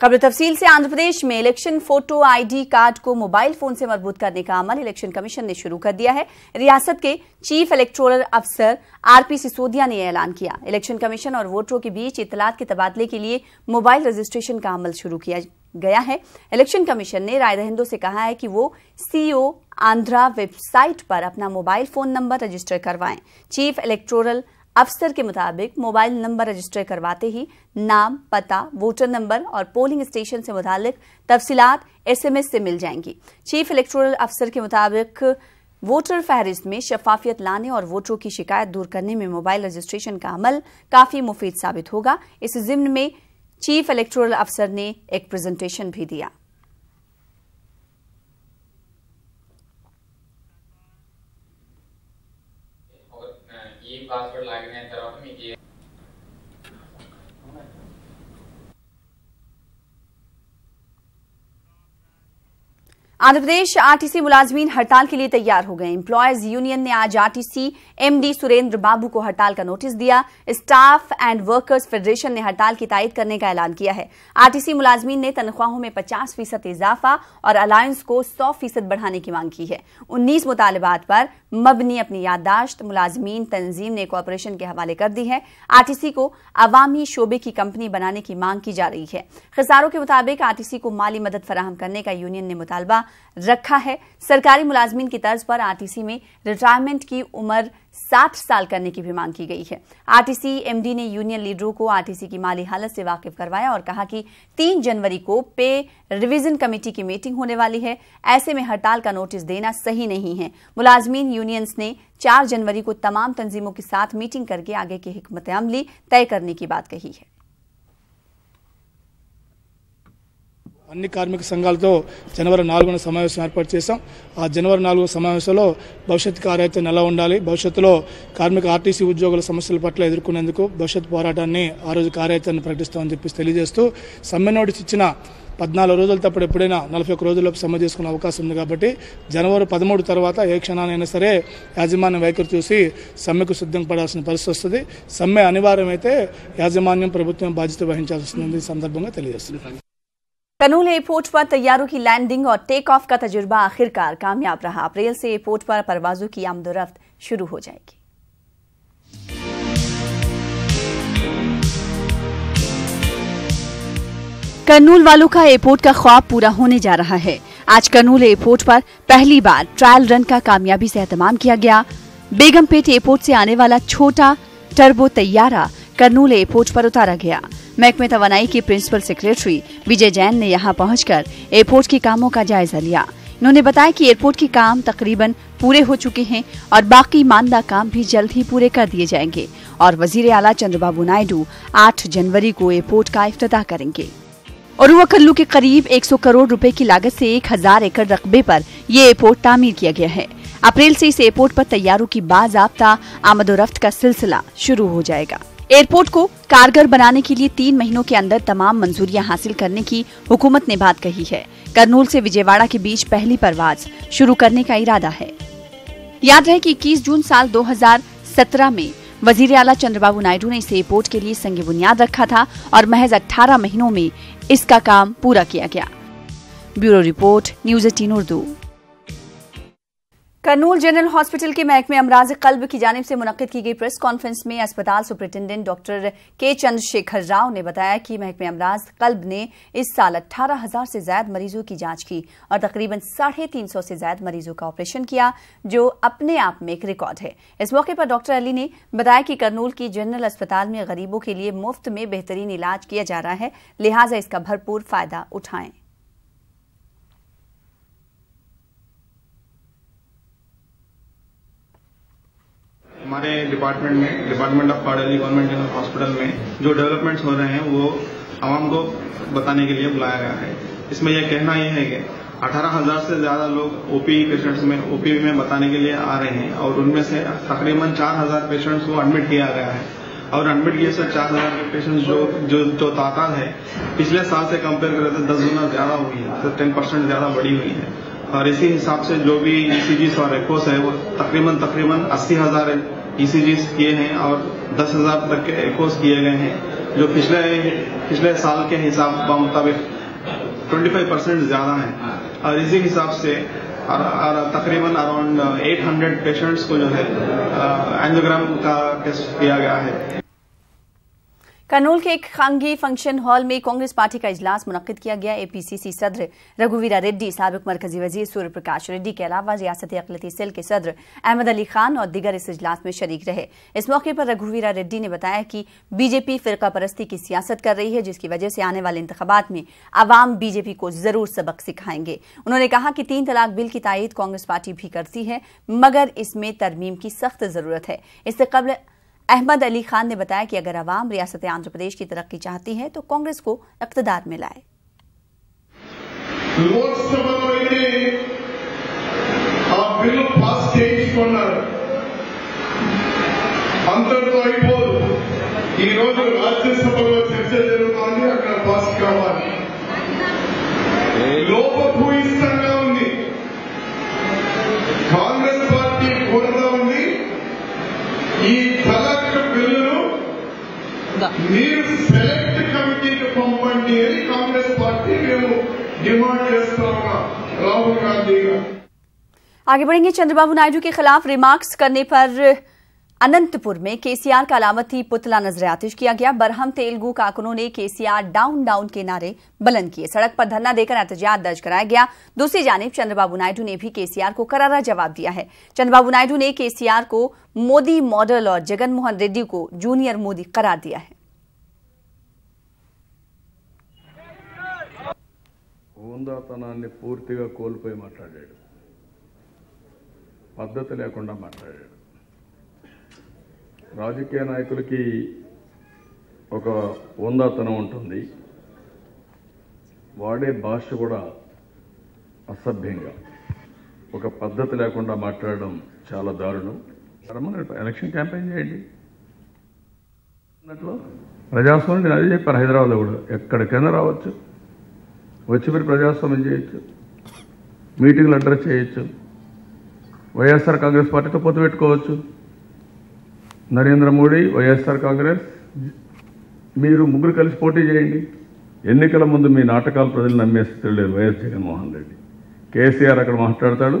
खबर तफसील से। आंध्र प्रदेश में इलेक्शन फोटो आईडी कार्ड को मोबाइल फोन से मजबूत करने का अमल इलेक्शन कमीशन ने शुरू कर दिया है। रियासत के चीफ इलेक्टोरल अफसर आरपी सिसोदिया ने ऐलान किया। इलेक्शन कमीशन और वोटरों के बीच इत्तलात के तबादले के लिए मोबाइल रजिस्ट्रेशन का अमल शुरू किया गया है। इलेक्शन कमीशन ने राय दहिंदों से कहा है कि वो सीओ आंध्रा वेबसाइट पर अपना मोबाइल फोन नंबर रजिस्टर करवाएं। चीफ इलेक्टोरल अफसर के मुताबिक मोबाइल नंबर रजिस्टर करवाते ही नाम, पता, वोटर नंबर और पोलिंग स्टेशन से मुतालिक तफसीलात एसएमएस से मिल जाएंगी। चीफ इलेक्टोरल अफसर के मुताबिक वोटर फहरिस्त में शफाफियत लाने और वोटरों की शिकायत दूर करने में मोबाइल रजिस्ट्रेशन का अमल काफी मुफीद साबित होगा। इस जिम्न में चीफ इलेक्टोरल अफसर ने एक प्रेजेंटेशन भी दिया। పాస్వర్డ్ లాగిన్ అయిన తర్వాత మీకు आंध्र प्रदेश आरटीसी मुलाजमीन हड़ताल के लिए तैयार हो गए। एम्प्लॉयज यूनियन ने आज आरटीसी एमडी सुरेंद्र बाबू को हड़ताल का नोटिस दिया। स्टाफ एंड वर्कर्स फेडरेशन ने हड़ताल की तायद करने का ऐलान किया है। आरटीसी मुलाजमीन ने तनख्वाहों में 50% इजाफा और अलायंस को 100% बढ़ाने की मांग की है। 19 मुतालबात पर मबनी अपनी याददाश्त मुलाजमीन तंजीम ने कॉरपोरेशन के हवाले कर दी है। आरटीसी को अवामी शोबे की कंपनी बनाने की मांग की जा रही है। खिसारों के मुताबिक आरटीसी को माली मदद फराहम करने का यूनियन ने मुतालबा रखा है। सरकारी मुलाजमीन की तर्ज पर आरटीसी में रिटायरमेंट की उम्र 60 साल करने की भी मांग की गई है। आरटीसी एमडी ने यूनियन लीडरों को आरटीसी की माली हालत से वाकिफ करवाया और कहा कि 3 जनवरी को पे रिवीजन कमेटी की मीटिंग होने वाली है। ऐसे में हड़ताल का नोटिस देना सही नहीं है। मुलाजमीन यूनियंस ने 4 जनवरी को तमाम तंजीमों के साथ मीटिंग करके आगे की हिकमत अमली तय करने की बात कही है। అన్ని కార్మిక సంఘాలతో జనవరి 4న సమావేశం ఏర్పాటు చేశాం। ఆ జనవరి 4 సమావేశంలో భవిష్యత్ కార్యాచరణ ఎలా ఉండాలి, భవిష్యత్తులో కార్మిక ఆర్టీసీ ఉద్యోగుల సమస్యల పట్ల ఎదుర్కొనేందుకు భవిష్యత్ పోరాటాన్ని ఆ రోజు కార్యాచరణ ప్రకటిస్తామని చెప్పి తెలియజేస్తూ సమ్మె నోటీస్ ఇచ్చిన 14 రోజుల తప్పుడు ఎప్పుడైనా 41 రోజుల్లోపు సమ్మె చేసుకునే అవకాశం ఉంది కాబట్టి జనవరి 13 తర్వాత ఏ క్షణానైనా సరే యాజమాన్యం వైఖరి చూసి సమ్మెకు సిద్ధం పడాల్సిన పరిస్థితి వస్తుంది। సమ్మె అనివార్యమైతే యాజమాన్యం ప్రభుత్వం బాధ్యత వహించాల్సి వస్తుందని సందర్భంగా తెలియజేస్తుంది। कर्नूल एयरपोर्ट पर तैयारों की लैंडिंग और टेक ऑफ का तजुर्बा आखिरकार कामयाब रहा। अप्रैल से एयरपोर्ट पर परवाजों की आमदोरफ्त शुरू हो जाएगी। कर्नूल वालों का एयरपोर्ट का ख्वाब पूरा होने जा रहा है। आज कर्नूल एयरपोर्ट पर पहली बार ट्रायल रन का कामयाबी से एहतमाम किया गया। बेगमपेट एयरपोर्ट से आने वाला छोटा टर्बो तैयारा कर्नूल एयरपोर्ट पर उतारा गया। महकमे तवानाई के प्रिंसिपल सेक्रेटरी विजय जैन ने यहां पहुंचकर एयरपोर्ट के कामों का जायजा लिया। उन्होंने बताया कि एयरपोर्ट के काम तकरीबन पूरे हो चुके हैं और बाकी मानदा काम भी जल्द ही पूरे कर दिए जाएंगे और वजीर आला चंद्रबाबू नायडू 8 जनवरी को एयरपोर्ट का इफ्तिताह करेंगे। ओरुवकल्लू के करीब 100 करोड़ रुपए की लागत से 1000 एकड़ रकबे पर ये एयरपोर्ट तामीर किया गया है। अप्रैल से इस एयरपोर्ट पर तैयारों की बाज़ाब्ता आमदोरफ्त का सिलसिला शुरू हो जाएगा। एयरपोर्ट को कारगर बनाने के लिए 3 महीनों के अंदर तमाम मंजूरियां हासिल करने की हुकूमत ने बात कही है। कर्नूल से विजयवाड़ा के बीच पहली परवाज शुरू करने का इरादा है। याद रहे कि 21 जून साल 2017 में वजीर आला चंद्रबाबू नायडू ने इस एयरपोर्ट के लिए संग बुनियाद रखा था और महज 18 महीनों में इसका काम पूरा किया गया। Bureau report, news 18 Urdu. Kurnool general hospital के महकमे अमराज कल्ब की जानिब से मुनक्किद की गई प्रेस कॉन्फ्रेंस में अस्पताल सुपरिटेंडेंट डॉक्टर के चंद्रशेखर राव ने बताया कि महकमे अमराज कल्ब ने इस साल 18,000 से ज्यादा मरीजों की जांच की और तकरीबन 350 से ज्यादा मरीजों का ऑपरेशन किया, जो अपने आप में एक रिकॉर्ड है। इस मौके पर डॉक्टर अली ने बताया कि कर्नूल की जनरल अस्पताल में गरीबों के लिए मुफ्त में बेहतरीन इलाज किया जा रहा है, लिहाजा इसका भरपूर फायदा उठाएं। हमारे department of cardiology government general hospital में जो डेवलपमेंट्स हो रहे हैं वो आवाम को बताने के लिए बुलाया गया है। इसमें यह कहना यह है कि 18,000 से ज्यादा लोग ओपी में बताने के लिए आ रहे हैं और उनमें से तकरीबन 4,000 पेशेंट्स को एडमिट किया गया है और एडमिट किए से 4,000 के पेशेंट्स जो तादाद है पिछले साल से कंपेयर करें तो 10 गुना ज्यादा हुई है, तो 10% ज्यादा बढ़ी हुई है। और इसी हिसाब से जो भी ईसीजीस और एकोस है वो तकरीबन 80,000 ईसीजीस किए हैं और 10,000 तक के एकोस किए गए हैं, जो पिछले साल के हिसाब मुताबिक 25% ज्यादा है और इसी हिसाब से तकरीबन अराउंड 800 पेशेंट्स को जो है एंजियोग्राम का टेस्ट किया गया है। कर्नूल के एक खानगी फंक्शन हॉल में कांग्रेस पार्टी का इजलास मुनक्किद किया गया। एपीसीसी सदर रघुवीरा रेड्डी, साबिक मरकजी वजीर सूर्य प्रकाश रेड्डी के अलावा रियासती अक़लियती सेल के सदर अहमद अली खान और दीगर इस इजलास में शरीक रहे। इस मौके पर रघुवीरा रेड्डी ने बताया कि बीजेपी फिरका परस्ती की सियासत कर रही है, जिसकी वजह से आने वाले इंतखाबात में आवाम बीजेपी को जरूर सबक सिखाएंगे। उन्होंने कहा कि 3 तलाक बिल की तायीद कांग्रेस पार्टी भी करती है, मगर इसमें तरमीम की सख्त जरूरत है। इससे कबल अहमद अली खान ने बताया कि अगर अवाम रियासत आंध्र प्रदेश की तरक्की चाहती है तो कांग्रेस को इक़्तिदार में लाए। లోక్సభలో అయితే ఆ బిల్లు పాస్ చేయించుకున్నారు, అంతటితో అయిపోదు. ఈ రోజు రాజ్యసభలో చర్చ జరుగుతోంది, అక్కడ పాస్ కావాలి. లోపభూయిష్టంగా ఉంది, కాంగ్రెస్ పార్టీ కోరుతా ఉంది ఈ తలాక్ బిల్లును మీరు సెలెక్ట్ కమిటీకి పంపండి అని కాంగ్రెస్ పార్టీ మేము डिमांड राहुल गांधी का। आगे बढ़ेंगे। चंद्रबाबू नायडू के खिलाफ रिमार्क्स करने पर अनंतपुर में केसीआर का अलामती पुतला नजर आतिश किया गया। बरहम तेलुगु कारकुनों ने केसीआर डाउन डाउन के नारे बुलंद किए। सड़क पर धरना देकर एहतजाज दर्ज कराया गया। दूसरी जानिब चंद्रबाबू नायडू ने भी केसीआर को करारा जवाब दिया है। चंद्रबाबू नायडू ने केसीआर को मोदी मॉडल और जगनमोहन रेड्डी को जूनियर मोदी करार दिया है। హోందాతనాన్ని పూర్తిగా కోల్పోయి మాట్లాడాడు, పద్ధతి లేకుండా మాట్లాడాడు. రాజకీయ నాయకులకి ఒక హోందాతనం ఉంటుంది, వాడే భాష కూడా అసభ్యంగా ఒక పద్ధతి లేకుండా మాట్లాడడం చాలా దారుణం. ఎలక్షన్ క్యాంపెయిన్ చేయండి అన్నట్లు ప్రజాస్వామ్యం. నేను అదే చెప్పాను, హైదరాబాద్లో కూడా ఎక్కడికైనా రావచ్చు, వచ్చి మీరు ప్రజాస్వామ్యం చేయొచ్చు, మీటింగ్లు అడ్రస్ చేయొచ్చు, వైఎస్ఆర్ కాంగ్రెస్ పార్టీతో పొత్తు పెట్టుకోవచ్చు. నరేంద్ర మోడీ, వైఎస్ఆర్ కాంగ్రెస్, మీరు ముగ్గురు కలిసి పోటీ చేయండి. ఎన్నికల ముందు మీ నాటకాలు ప్రజలు నమ్మే స్థితిలో లేరు. వైఎస్ జగన్మోహన్ రెడ్డి, కేసీఆర్ అక్కడ మాట్లాడతాడు,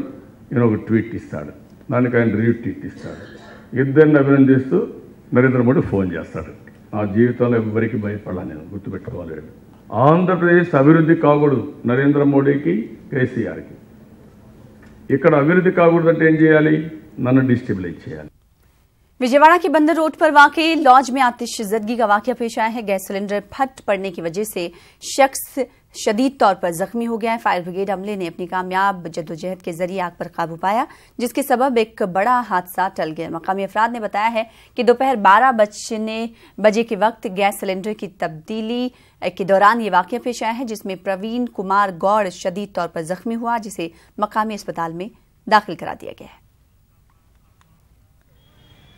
ఈయన ఒక ట్వీట్ ఇస్తాడు, దానికి ఆయన రీట్వీట్ ఇస్తాడు. ఇద్దరిని అభినందిస్తూ నరేంద్ర మోడీ ఫోన్ చేస్తాడు. నా జీవితంలో ఎవరికి భయపడాలి, నేను గుర్తుపెట్టుకోలేడు. ఆంధ్రప్రదేశ్ అభివృద్ధి కాకూడదు నరేంద్ర మోడీకి, కేసీఆర్కి. ఇక్కడ అభివృద్ధి కాకూడదంటే ఏం చేయాలి? నన్ను డిస్టెబిలైజ్ చేయాలి. विजयवाड़ा के बंदर रोड पर वाकई लॉज में आतिशज़दगी का वाकया पेश आया है। गैस सिलेंडर फट पड़ने की वजह से शख्स शदीद तौर पर जख्मी हो गया है। फायर ब्रिगेड अमले ने अपनी कामयाब जद्दोजहद के जरिए आग पर काबू पाया, जिसके सबब एक बड़ा हादसा टल गया। मकामी अफराद ने बताया है कि दोपहर 12 बजे के वक्त गैस सिलेंडर की तब्दीली के दौरान ये वाकया पेश आया है, जिसमें प्रवीण कुमार गौड़ शदीद तौर पर जख्मी हुआ, जिसे मकामी अस्पताल में दाखिल करा दिया गया है।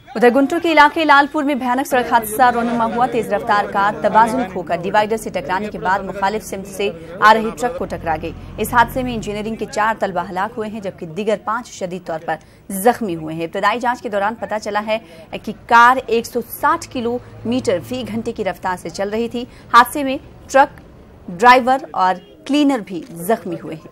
उधर गुंटूर के इलाके लालपुर में भयानक सड़क हादसा रोनुमा हुआ। तेज रफ्तार कार तवाज़ुन खोकर डिवाइडर से टकराने के बाद मुखालिफ सिमत से आ रही ट्रक को टकरा गई। इस हादसे में इंजीनियरिंग के 4 तलबा हलाक हुए हैं, जबकि दीगर 5 शदीद तौर पर जख्मी हुए हैं। इब्तदाई जांच के दौरान पता चला है कि कार 160 किलोमीटर फी घंटे की रफ्तार से चल रही थी। हादसे में ट्रक ड्राइवर और क्लीनर भी जख्मी हुए हैं।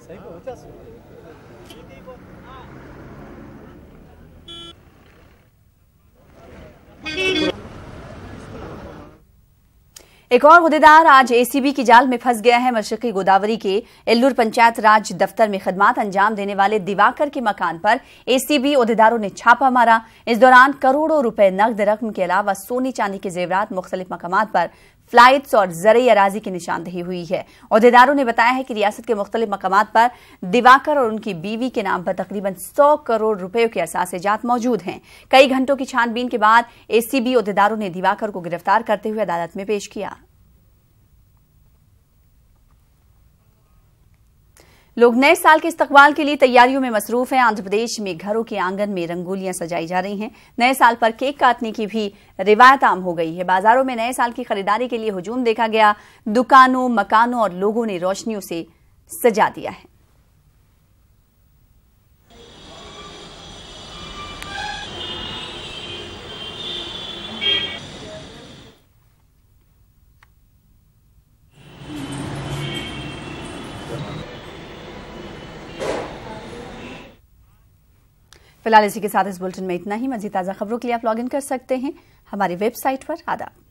एक और ओहदेदार आज एसीबी की जाल में फंस गया है। मशरकी गोदावरी के एल्लूर पंचायत राज दफ्तर में खदमात अंजाम देने वाले दिवाकर के मकान पर एसीबी ओहदेदारों ने छापा मारा। इस दौरान करोड़ों रुपए नकद रकम के अलावा सोने चांदी के जेवरात, मुख्तलिफ मकामात पर फ्लाइट्स और ज़रई अराजी की निशानदेही हुई है। ओहदेदारों ने बताया है कि रियासत के मुख्तलिफ मकामात पर दिवाकर और उनकी बीवी के नाम पर तकरीबन 100 करोड़ रुपयों के असासे-जात मौजूद हैं। कई घंटों की छानबीन के बाद एसीबी ओहदेदारों ने दिवाकर को गिरफ्तार करते हुए अदालत में पेश किया। लोग नए साल के इस्तकबाल के लिए तैयारियों में मसरूफ हैं। आंध्र प्रदेश में घरों के आंगन में रंगोलियां सजाई जा रही हैं। नए साल पर केक काटने की भी रिवायत आम हो गई है। बाजारों में नए साल की खरीदारी के लिए हुजूम देखा गया। दुकानों, मकानों और लोगों ने रोशनियों से सजा दिया है। फिलहाल इसी के साथ इस बुलेटिन में इतना ही। मजीद ताज़ा खबरों के लिए आप लॉग इन कर सकते हैं हमारी वेबसाइट पर। आदाब।